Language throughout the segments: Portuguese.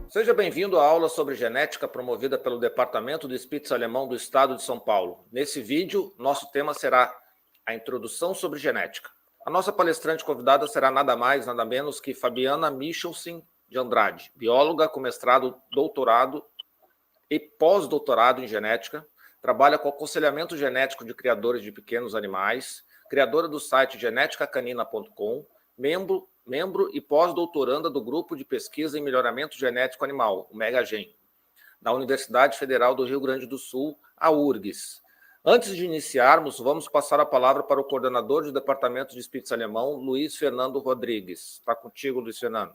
Seja bem-vindo à aula sobre genética promovida pelo Departamento do Spitz Alemão do Estado de São Paulo. Nesse vídeo, nosso tema será a introdução sobre genética. A nossa palestrante convidada será nada mais, nada menos que Fabiana Michelsen de Andrade, bióloga com mestrado, doutorado e pós-doutorado em genética, trabalha com aconselhamento genético de criadores de pequenos animais, criadora do site geneticacanina.com, membro e pós-doutoranda do Grupo de Pesquisa em Melhoramento Genético Animal, o MEGAGEN, da Universidade Federal do Rio Grande do Sul, a URGS. Antes de iniciarmos, vamos passar a palavra para o coordenador do Departamento de Spitz Alemão, Luiz Fernando Rodrigues. Está contigo, Luiz Fernando.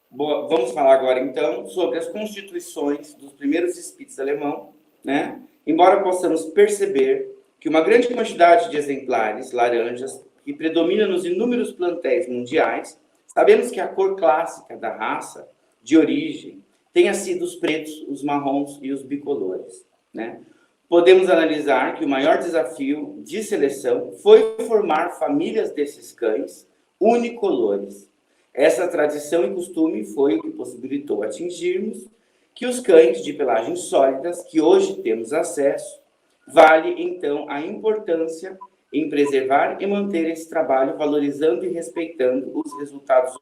Boa, vamos falar agora, então, sobre as constituições dos primeiros Spitz alemão, né? Embora possamos perceber que uma grande quantidade de exemplares laranjas que predomina nos inúmeros plantéis mundiais, sabemos que a cor clássica da raça de origem tenha sido os pretos, os marrons e os bicolores, né? Podemos analisar que o maior desafio de seleção foi formar famílias desses cães unicolores. Essa tradição e costume foi o que possibilitou atingirmos que os cães de pelagens sólidas, que hoje temos acesso, vale então a importância em preservar e manter esse trabalho, valorizando e respeitando os resultados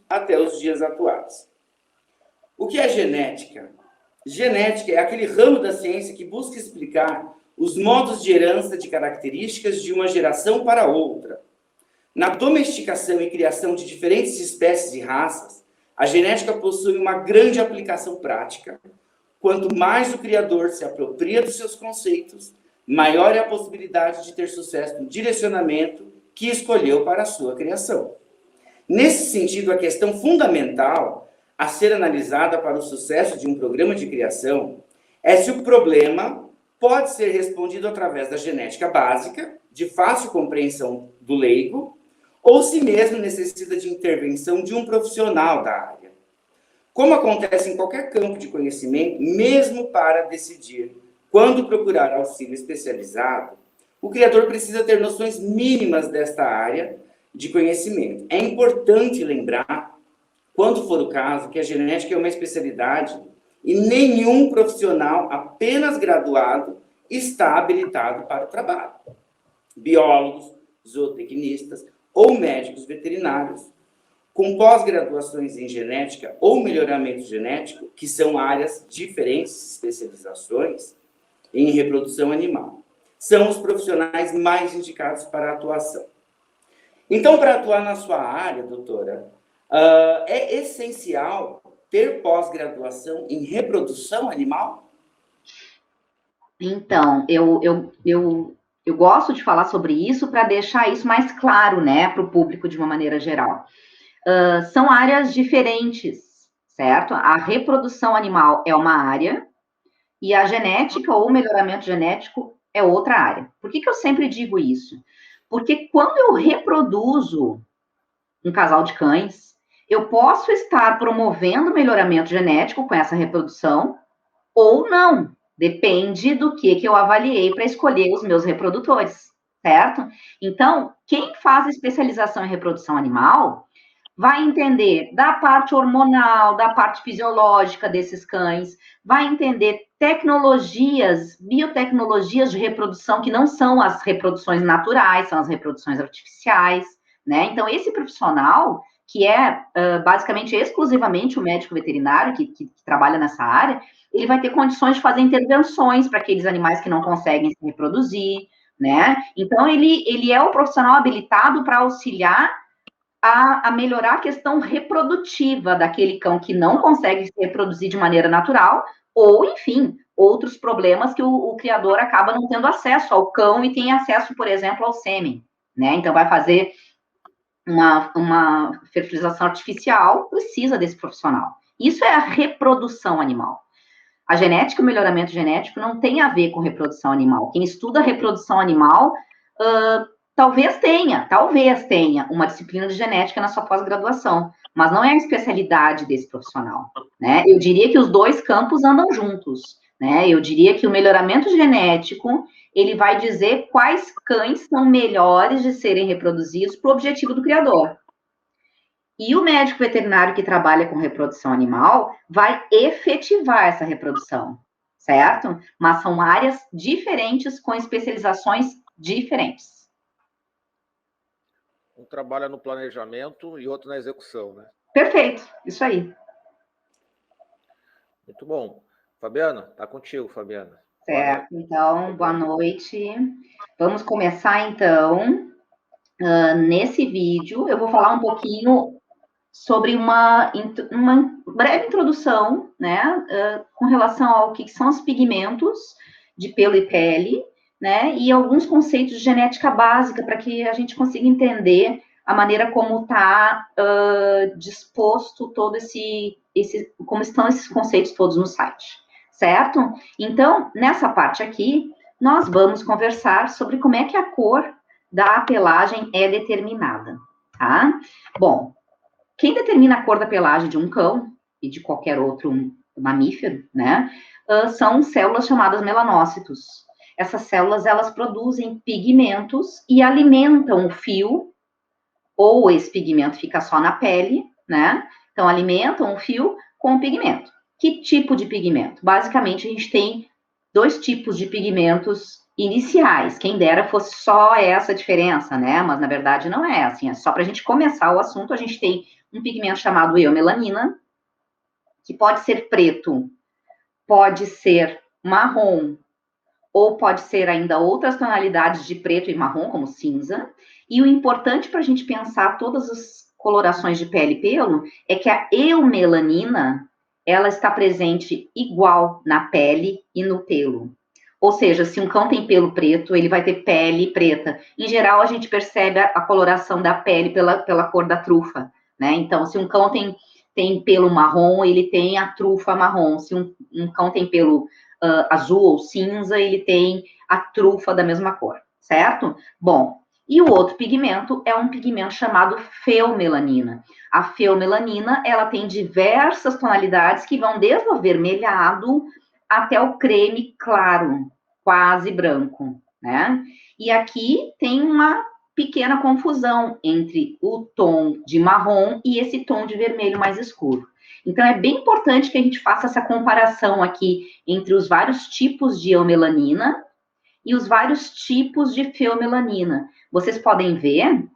até os dias atuais. O que é genética? Genética é aquele ramo da ciência que busca explicar os modos de herança de características de uma geração para outra. Na domesticação e criação de diferentes espécies e raças, a genética possui uma grande aplicação prática. Quanto mais o criador se apropria dos seus conceitos, maior é a possibilidade de ter sucesso no direcionamento que escolheu para a sua criação. Nesse sentido, a questão fundamental a ser analisada para o sucesso de um programa de criação é se o problema pode ser respondido através da genética básica, de fácil compreensão do leigo, ou se mesmo necessita de intervenção de um profissional da área. Como acontece em qualquer campo de conhecimento, mesmo para decidir quando procurar auxílio especializado, o criador precisa ter noções mínimas desta área de conhecimento. É importante lembrar, quando for o caso, que a genética é uma especialidade e nenhum profissional apenas graduado está habilitado para o trabalho. Biólogos, zootecnistas ou médicos veterinários, com pós-graduações em genética ou melhoramento genético, que são áreas diferentes, especializações, em reprodução animal. São os profissionais mais indicados para a atuação. Então, para atuar na sua área, doutora, é essencial ter pós-graduação em reprodução animal? Então, eu gosto de falar sobre isso para deixar isso mais claro, né, para o público de uma maneira geral. São áreas diferentes, certo? A reprodução animal é uma área e a genética ou melhoramento genético é outra área. Por que eu sempre digo isso? Porque quando eu reproduzo um casal de cães, eu posso estar promovendo melhoramento genético com essa reprodução ou não. Depende do que eu avaliei para escolher os meus reprodutores, certo? Então, quem faz especialização em reprodução animal vai entender da parte hormonal, da parte fisiológica desses cães, vai entender tecnologias, biotecnologias de reprodução, que não são as reproduções naturais, são as reproduções artificiais, né? Então, esse profissional, que é basicamente exclusivamente o médico veterinário que trabalha nessa área, ele vai ter condições de fazer intervenções para aqueles animais que não conseguem se reproduzir, né? Então, ele é o profissional habilitado para auxiliar a melhorar a questão reprodutiva daquele cão que não consegue se reproduzir de maneira natural, ou, enfim, outros problemas que o criador acaba não tendo acesso ao cão e tem acesso, por exemplo, ao sêmen, né? Então, vai fazer uma fertilização artificial, precisa desse profissional. Isso é a reprodução animal. A genética e o melhoramento genético não tem a ver com reprodução animal. Quem estuda reprodução animal, talvez tenha uma disciplina de genética na sua pós-graduação, mas não é a especialidade desse profissional, né? Eu diria que os dois campos andam juntos, né? Eu diria que o melhoramento genético, ele vai dizer quais cães são melhores de serem reproduzidos para o objetivo do criador. E o médico veterinário que trabalha com reprodução animal vai efetivar essa reprodução, certo? Mas são áreas diferentes com especializações diferentes. Um trabalha no planejamento e outro na execução, né? Perfeito, isso aí. Muito bom. Fabiana, tá contigo, Fabiana. Certo, então, boa noite. Vamos começar, então, nesse vídeo, eu vou falar um pouquinho sobre uma breve introdução, né, com relação ao que são os pigmentos de pelo e pele, né, e alguns conceitos de genética básica para que a gente consiga entender a maneira como está disposto todo como estão esses conceitos todos no site, certo? Então, nessa parte aqui, nós vamos conversar sobre como é que a cor da pelagem é determinada, tá? Bom, quem determina a cor da pelagem de um cão e de qualquer outro mamífero, né, são células chamadas melanócitos. Essas células, elas produzem pigmentos e alimentam o fio, ou esse pigmento fica só na pele, né? Então, alimentam o fio com pigmento. Que tipo de pigmento? Basicamente, a gente tem 2 tipos de pigmentos iniciais. Quem dera fosse só essa diferença, né? Mas, na verdade, não é assim. É só para a gente começar o assunto, a gente tem um pigmento chamado eumelanina, que pode ser preto, pode ser marrom, ou pode ser ainda outras tonalidades de preto e marrom, como cinza. E o importante para a gente pensar todas as colorações de pele e pelo é que a eumelanina, ela está presente igual na pele e no pelo. Ou seja, se um cão tem pelo preto, ele vai ter pele preta. Em geral, a gente percebe a coloração da pele pela cor da trufa, né? Então, se um cão tem pelo marrom, ele tem a trufa marrom. Se um cão tem pelo azul ou cinza, ele tem a trufa da mesma cor, certo? Bom, e o outro pigmento é um pigmento chamado feomelanina. A feomelanina, ela tem diversas tonalidades que vão desde o avermelhado até o creme claro, quase branco, né? E aqui tem uma pequena confusão entre o tom de marrom e esse tom de vermelho mais escuro. Então, é bem importante que a gente faça essa comparação aqui entre os vários tipos de eumelanina e os vários tipos de feomelanina. Vocês podem ver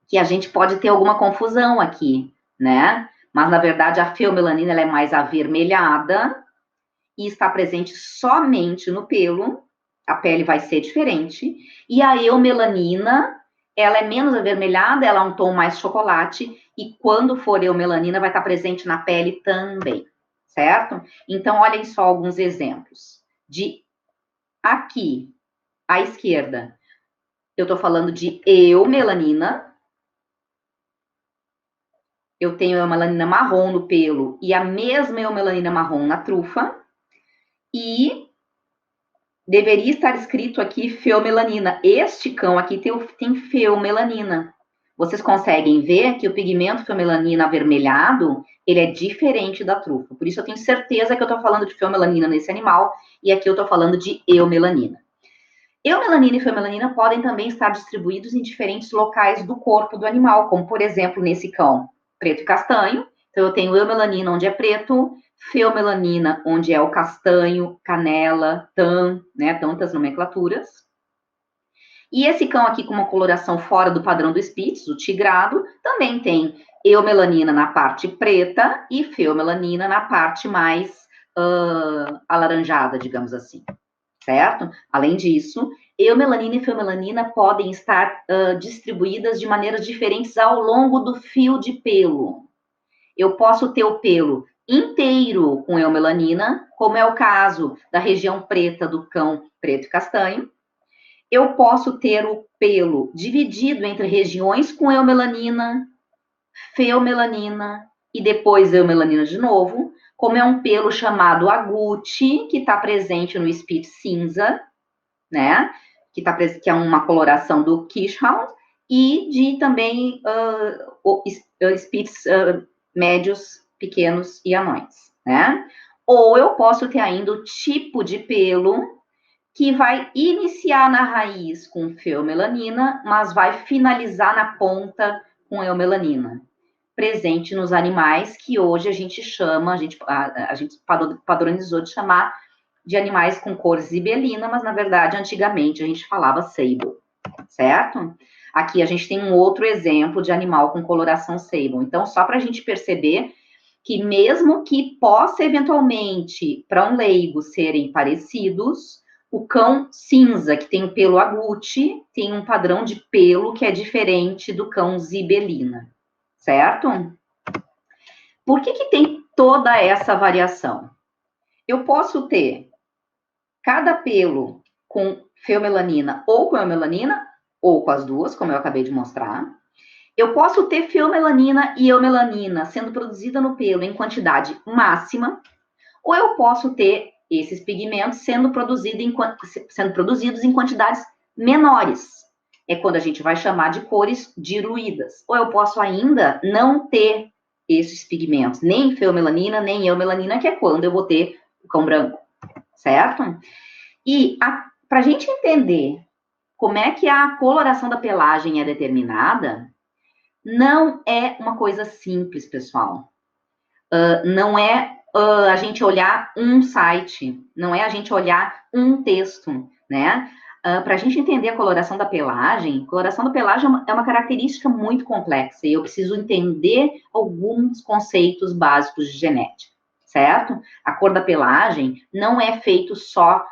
que a gente pode ter alguma confusão aqui, né? Mas, na verdade, a feomelanina ela é mais avermelhada e está presente somente no pelo, a pele vai ser diferente, e a eumelanina, ela é menos avermelhada, ela é um tom mais chocolate, e quando for eumelanina, vai estar presente na pele também, certo? Então, olhem só alguns exemplos. De aqui, à esquerda, eu estou falando de eumelanina, eu tenho eumelanina marrom no pelo e a mesma eumelanina marrom na trufa, e deveria estar escrito aqui feomelanina. Este cão aqui tem feomelanina. Vocês conseguem ver que o pigmento feomelanina avermelhado, ele é diferente da trufa. Por isso eu tenho certeza que eu estou falando de feomelanina nesse animal, e aqui eu estou falando de eumelanina. Eumelanina e feomelanina podem também estar distribuídos em diferentes locais do corpo do animal, como, por exemplo, nesse cão preto e castanho. Então, eu tenho eumelanina onde é preto, feomelanina onde é o castanho, canela, tan, né, tantas nomenclaturas. E esse cão aqui com uma coloração fora do padrão do Spitz, o tigrado, também tem eumelanina na parte preta e feomelanina na parte mais alaranjada, digamos assim, certo? Além disso, eumelanina e feomelanina podem estar distribuídas de maneiras diferentes ao longo do fio de pelo. Eu posso ter o pelo inteiro com eumelanina, como é o caso da região preta do cão preto e castanho. Eu posso ter o pelo dividido entre regiões com eumelanina, feomelanina e depois eumelanina de novo, como é um pelo chamado agouti, que está presente no Spitz cinza, né? Que é uma coloração do Keeshond, e de também Spitz médios, pequenos e anões, né? Ou eu posso ter ainda o tipo de pelo que vai iniciar na raiz com feomelanina, mas vai finalizar na ponta com eumelanina. presente nos animais que hoje a gente chama, a gente padronizou de chamar de animais com cor zibelina, mas na verdade antigamente a gente falava sable, certo? Aqui a gente tem um outro exemplo de animal com coloração sable. Então, só para a gente perceber que mesmo que possa eventualmente, para um leigo, serem parecidos, o cão cinza, que tem o pelo agouti, tem um padrão de pelo que é diferente do cão zibelina, certo? Por que tem toda essa variação? Eu posso ter cada pelo com feomelanina ou com eumelanina, ou com as duas, como eu acabei de mostrar. Eu posso ter feomelanina e eumelanina sendo produzida no pelo em quantidade máxima, ou eu posso ter esses pigmentos sendo produzidos em quantidades menores. É quando a gente vai chamar de cores diluídas. Ou eu posso ainda não ter esses pigmentos, nem feomelanina, nem eumelanina, que é quando eu vou ter o cão branco, certo? E para a gente entender como é que a coloração da pelagem é determinada, não é uma coisa simples, pessoal. Não é a gente olhar um site, não é a gente olhar um texto, né? Para a gente entender a coloração da pelagem é uma característica muito complexa e eu preciso entender alguns conceitos básicos de genética, certo? A cor da pelagem não é feito só,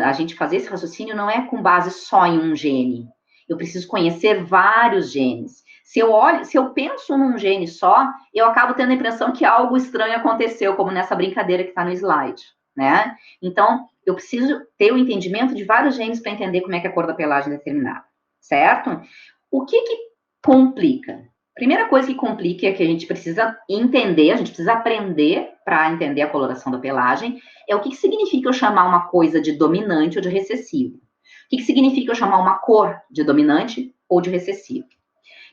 a gente fazer esse raciocínio não é com base só em um gene. Eu preciso conhecer vários genes. Se eu penso num gene só, eu acabo tendo a impressão que algo estranho aconteceu, como nessa brincadeira que está no slide, né? Então, eu preciso ter o entendimento de vários genes para entender como é que a cor da pelagem é determinada, certo? O que complica? Primeira coisa que complica é que a gente precisa entender, a gente precisa aprender para entender a coloração da pelagem, é o que significa eu chamar uma coisa de dominante ou de recessivo. O que significa eu chamar uma cor de dominante ou de recessivo.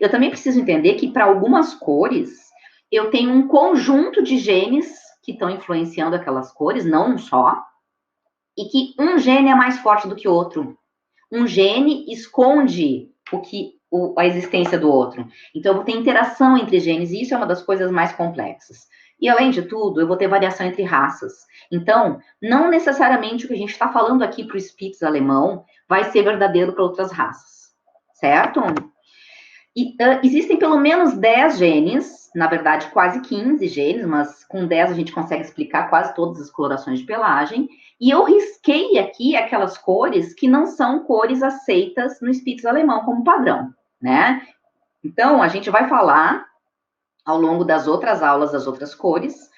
Eu também preciso entender que para algumas cores, eu tenho um conjunto de genes que estão influenciando aquelas cores, não um só, e que um gene é mais forte do que o outro. Um gene esconde a existência do outro. Então, eu vou ter interação entre genes, e isso é uma das coisas mais complexas. E, além de tudo, eu vou ter variação entre raças. Então, não necessariamente o que a gente está falando aqui para o Spitz alemão vai ser verdadeiro para outras raças, certo? E, existem pelo menos 10 genes, na verdade quase 15 genes, mas com 10 a gente consegue explicar quase todas as colorações de pelagem, e eu risquei aqui aquelas cores que não são cores aceitas no Spitz alemão como padrão, né? Então, a gente vai falar, ao longo das outras aulas, das outras cores,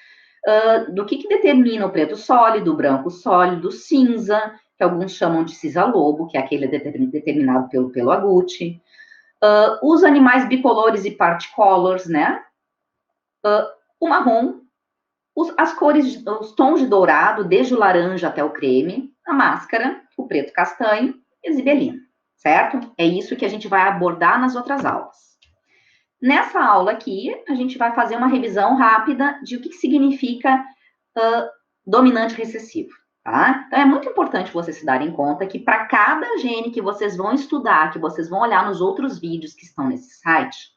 do que determina o preto sólido, o branco sólido, o cinza, que alguns chamam de cisa-lobo, que é aquele determinado pelo agouti, os animais bicolores e particolors, né? O marrom, as cores, os tons de dourado, desde o laranja até o creme, a máscara, o preto castanho e a zibelina, certo? É isso que a gente vai abordar nas outras aulas. Nessa aula aqui, a gente vai fazer uma revisão rápida de o que significa dominante recessivo. Tá? Então, é muito importante vocês se darem conta que para cada gene que vocês vão estudar, que vocês vão olhar nos outros vídeos que estão nesse site,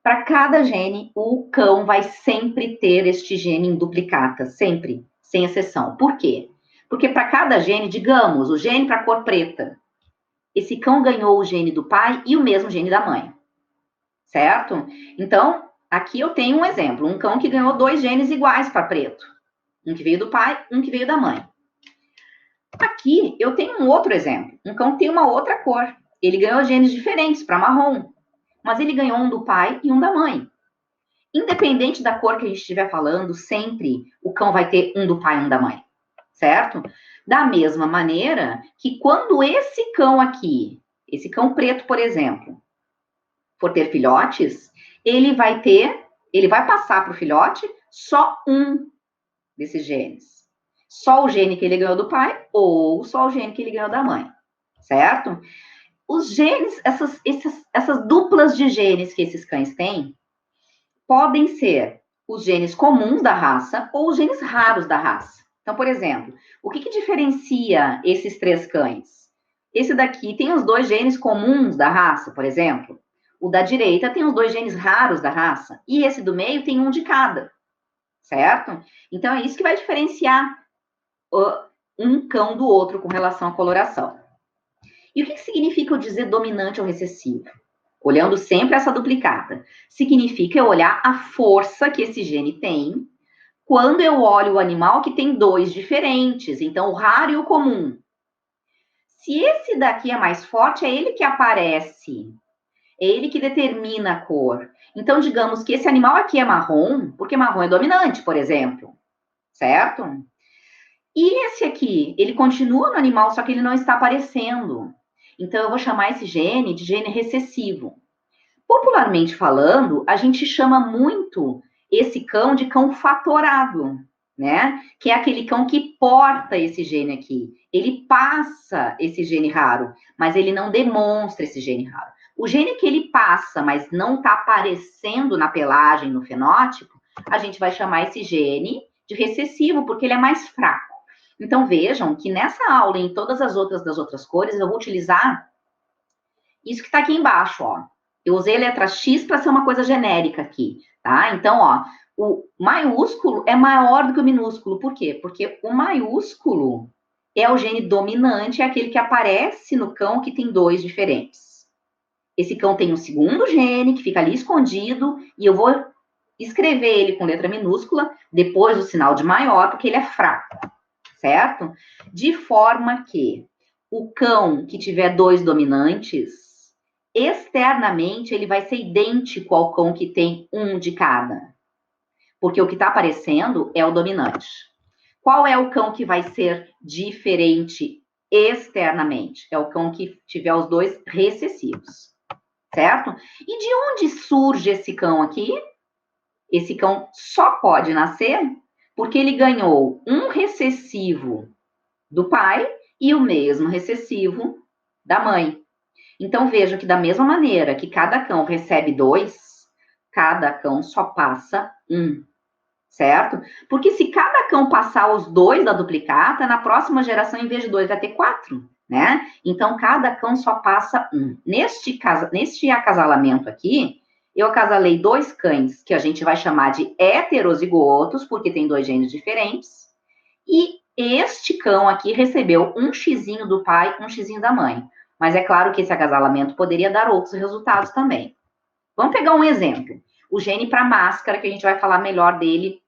para cada gene, o cão vai sempre ter este gene em duplicata, sempre, sem exceção. Por quê? Porque para cada gene, digamos, o gene para a cor preta, esse cão ganhou o gene do pai e o mesmo gene da mãe, certo? Então, aqui eu tenho um exemplo, um cão que ganhou 2 genes iguais para preto. Um que veio do pai, um que veio da mãe. Aqui, eu tenho um outro exemplo. Um cão tem uma outra cor. Ele ganhou genes diferentes para marrom. Mas ele ganhou um do pai e um da mãe. Independente da cor que a gente estiver falando, sempre o cão vai ter um do pai e um da mãe. Certo? Da mesma maneira que quando esse cão aqui, esse cão preto, por exemplo, for ter filhotes, ele vai passar para o filhote só um desses genes. Só o gene que ele ganhou do pai ou só o gene que ele ganhou da mãe, certo? Os genes, essas duplas de genes que esses cães têm, podem ser os genes comuns da raça ou os genes raros da raça. Então, por exemplo, o que diferencia esses 3 cães? Esse daqui tem os 2 genes comuns da raça, por exemplo. O da direita tem os 2 genes raros da raça, e esse do meio tem um de cada, certo? Então, é isso que vai diferenciar um cão do outro com relação à coloração. E o que significa eu dizer dominante ou recessivo? Olhando sempre essa duplicata. Significa eu olhar a força que esse gene tem quando eu olho o animal que tem 2 diferentes. Então, o raro e o comum. Se esse daqui é mais forte, é ele que aparece. É ele que determina a cor. Então, digamos que esse animal aqui é marrom, porque marrom é dominante, por exemplo. Certo? E esse aqui, ele continua no animal, só que ele não está aparecendo. Então, eu vou chamar esse gene de gene recessivo. Popularmente falando, a gente chama muito esse cão de cão fatorado, né? Que é aquele cão que porta esse gene aqui. Ele passa esse gene raro, mas ele não demonstra esse gene raro. O gene que ele passa, mas não está aparecendo na pelagem, no fenótipo, a gente vai chamar esse gene de recessivo, porque ele é mais fraco. Então, vejam que nessa aula e em todas as outras das outras cores, eu vou utilizar isso que está aqui embaixo, ó. Eu usei a letra X para ser uma coisa genérica aqui, tá? Então, ó, o maiúsculo é maior do que o minúsculo. Por quê? Porque o maiúsculo é o gene dominante, é aquele que aparece no cão que tem 2 diferentes. Esse cão tem um segundo gene que fica ali escondido e eu vou escrever ele com letra minúscula depois do sinal de maior, porque ele é fraco, certo? De forma que o cão que tiver 2 dominantes, externamente, ele vai ser idêntico ao cão que tem 1 de cada. Porque o que está aparecendo é o dominante. Qual é o cão que vai ser diferente externamente? É o cão que tiver os 2 recessivos. Certo? E de onde surge esse cão aqui? Esse cão só pode nascer porque ele ganhou um recessivo do pai e o mesmo recessivo da mãe. Então, veja que da mesma maneira que cada cão recebe 2, cada cão só passa 1, certo? Porque se cada cão passar os 2 da duplicata, na próxima geração, em vez de 2, vai ter 4, né? Então, cada cão só passa 1. Neste acasalamento aqui, eu acasalei 2 cães, que a gente vai chamar de heterozigotos, porque tem 2 genes diferentes, e este cão aqui recebeu um xizinho do pai, um xizinho da mãe. Mas é claro que esse acasalamento poderia dar outros resultados também. Vamos pegar um exemplo. O gene para máscara, que a gente vai falar melhor dele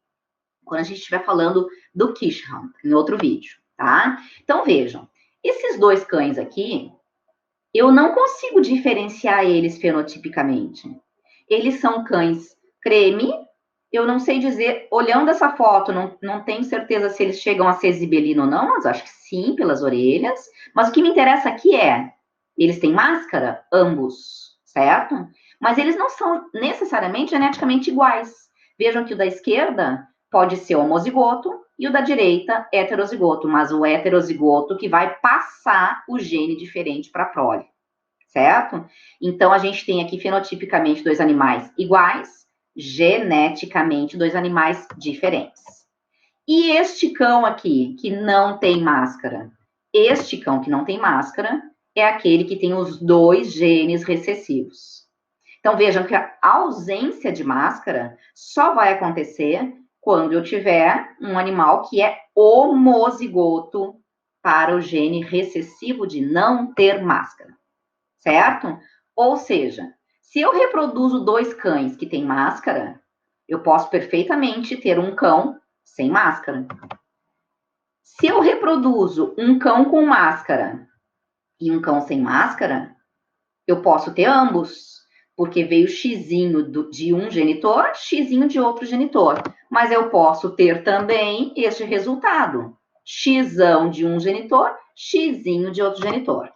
quando a gente estiver falando do Keeshond, em outro vídeo, tá? Então, vejam. Esses 2 cães aqui, eu não consigo diferenciar eles fenotipicamente. Eles são cães creme. Eu não sei dizer, olhando essa foto, não tenho certeza se eles chegam a ser zibelino ou não, mas acho que sim, pelas orelhas. Mas o que me interessa aqui é, eles têm máscara? Ambos, certo? Mas eles não são necessariamente geneticamente iguais. Vejam que o da esquerda pode ser homozigoto e o da direita heterozigoto, mas o heterozigoto que vai passar o gene diferente para a prole, certo? Então, a gente tem aqui fenotipicamente 2 animais iguais, geneticamente 2 animais diferentes. E este cão aqui, que não tem máscara? Este cão que não tem máscara é aquele que tem os 2 genes recessivos. Então, vejam que a ausência de máscara só vai acontecer quando eu tiver um animal que é homozigoto para o gene recessivo de não ter máscara, certo? Ou seja, se eu reproduzo 2 cães que têm máscara, eu posso perfeitamente ter um cão sem máscara. Se eu reproduzo um cão com máscara e um cão sem máscara, eu posso ter ambos, porque veio xizinho de um genitor, xizinho de outro genitor. Mas eu posso ter também este resultado, xão de um genitor, xizinho de outro genitor.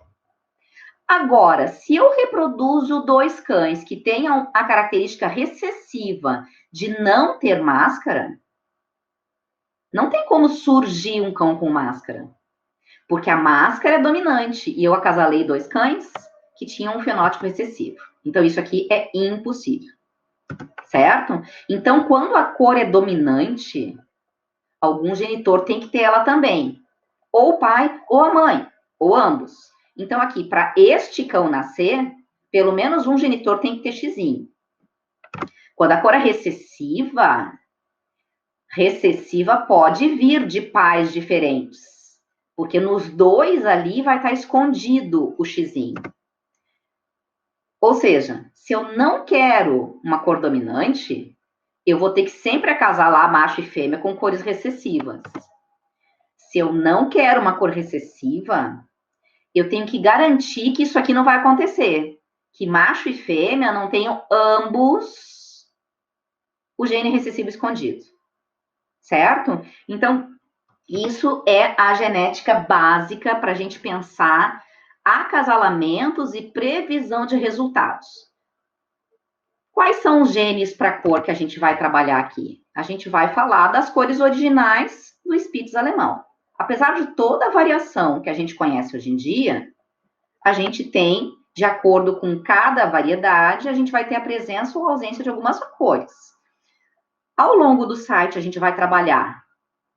Agora, se eu reproduzo 2 cães que tenham a característica recessiva de não ter máscara, não tem como surgir um cão com máscara, porque a máscara é dominante e eu acasalei 2 cães que tinham um fenótipo recessivo. Então, isso aqui é impossível, certo? Então, quando a cor é dominante, algum genitor tem que ter ela também, ou o pai ou a mãe, ou ambos. Então, aqui, para este cão nascer, pelo menos um genitor tem que ter X. Quando a cor é recessiva pode vir de pais diferentes, porque nos dois ali vai estar escondido o X. Ou seja, se eu não quero uma cor dominante, eu vou ter que sempre acasalar macho e fêmea com cores recessivas. Se eu não quero uma cor recessiva, eu tenho que garantir que isso aqui não vai acontecer. Que macho e fêmea não tenham ambos o gene recessivo escondido. Certo? Então, isso é a genética básica para a gente pensar acasalamentos e previsão de resultados. Quais são os genes para cor que a gente vai trabalhar aqui? A gente vai falar das cores originais do Spitz alemão. Apesar de toda a variação que a gente conhece hoje em dia, a gente tem, de acordo com cada variedade, a gente vai ter a presença ou ausência de algumas cores. Ao longo do site, a gente vai trabalhar,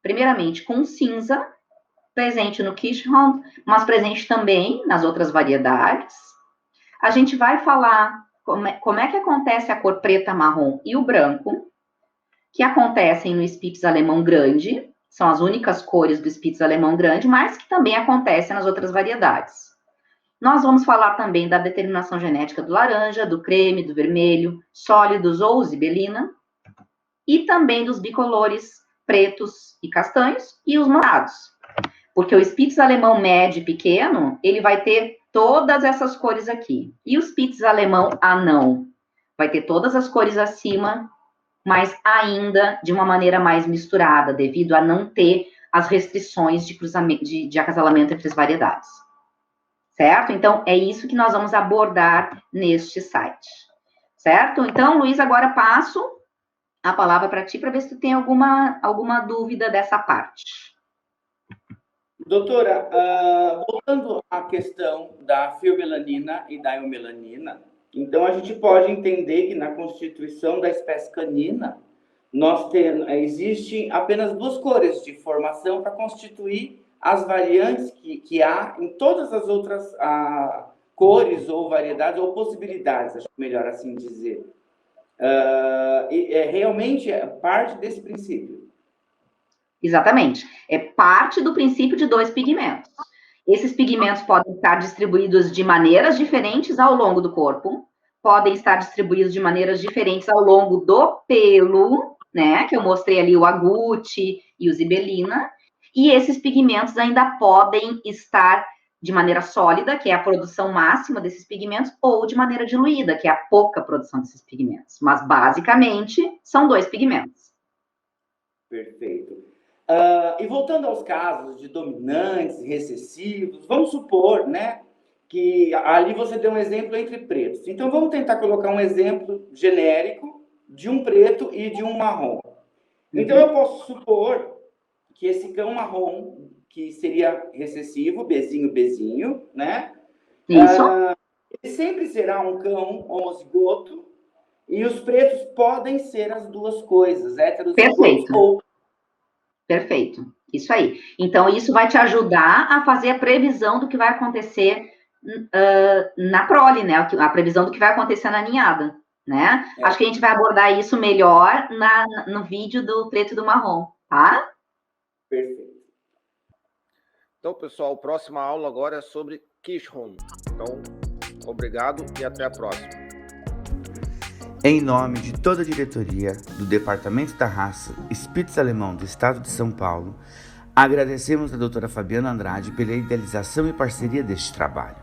primeiramente, com cinza, presente no Kirschhorn, mas presente também nas outras variedades. A gente vai falar como é que acontece a cor preta, marrom e o branco, que acontecem no Spitz alemão grande, são as únicas cores do Spitz alemão grande, mas que também acontecem nas outras variedades. Nós vamos falar também da determinação genética do laranja, do creme, do vermelho, sólidos ou zibelina, e também dos bicolores pretos e castanhos e os manchados. Porque o Spitz alemão médio e pequeno, ele vai ter todas essas cores aqui. E o Spitz alemão anão vai ter todas as cores acima, mas ainda de uma maneira mais misturada, devido a não ter as restrições de cruzamento, de acasalamento entre as variedades. Certo? Então, é isso que nós vamos abordar neste site. Certo? Então, Luiz, agora passo a palavra para ti, para ver se tu tem alguma dúvida dessa parte. Doutora, voltando à questão da fiomelanina e da eumelanina, então a gente pode entender que na constituição da espécie canina, existem apenas duas cores de formação para constituir as variantes que há em todas as outras cores ou variedades ou possibilidades, acho melhor assim dizer. Realmente é parte desse princípio. Exatamente. É parte do princípio de dois pigmentos. Esses pigmentos podem estar distribuídos de maneiras diferentes ao longo do corpo, podem estar distribuídos de maneiras diferentes ao longo do pelo, né? Que eu mostrei ali o agute e o zibelina. E esses pigmentos ainda podem estar de maneira sólida, que é a produção máxima desses pigmentos, ou de maneira diluída, que é a pouca produção desses pigmentos. Mas, basicamente, são dois pigmentos. Perfeito. E voltando aos casos de dominantes, recessivos, vamos supor, né, que ali você deu um exemplo entre pretos. Então, vamos tentar colocar um exemplo genérico de um preto e de um marrom. Então, eu posso supor que esse cão marrom, que seria recessivo, Bzinho, né? Isso. Ele sempre será um cão homozigoto, e os pretos podem ser as duas coisas, heterozigotos ou... Perfeito, isso aí. Então, isso vai te ajudar a fazer a previsão do que vai acontecer na prole, né? A previsão do que vai acontecer na ninhada, né? Acho que a gente vai abordar isso melhor no vídeo do preto e do marrom, tá? Perfeito. Então, pessoal, a próxima aula agora é sobre Kirschhorn. Então, obrigado e até a próxima. Em nome de toda a diretoria do Departamento da Raça Spitz Alemão do Estado de São Paulo, agradecemos a doutora Fabiana Andrade pela idealização e parceria deste trabalho.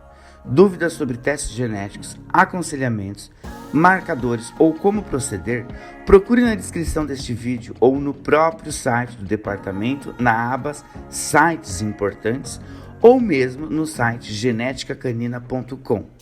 Dúvidas sobre testes genéticos, aconselhamentos, marcadores ou como proceder, procure na descrição deste vídeo ou no próprio site do departamento na aba Sites Importantes ou mesmo no site geneticacanina.com.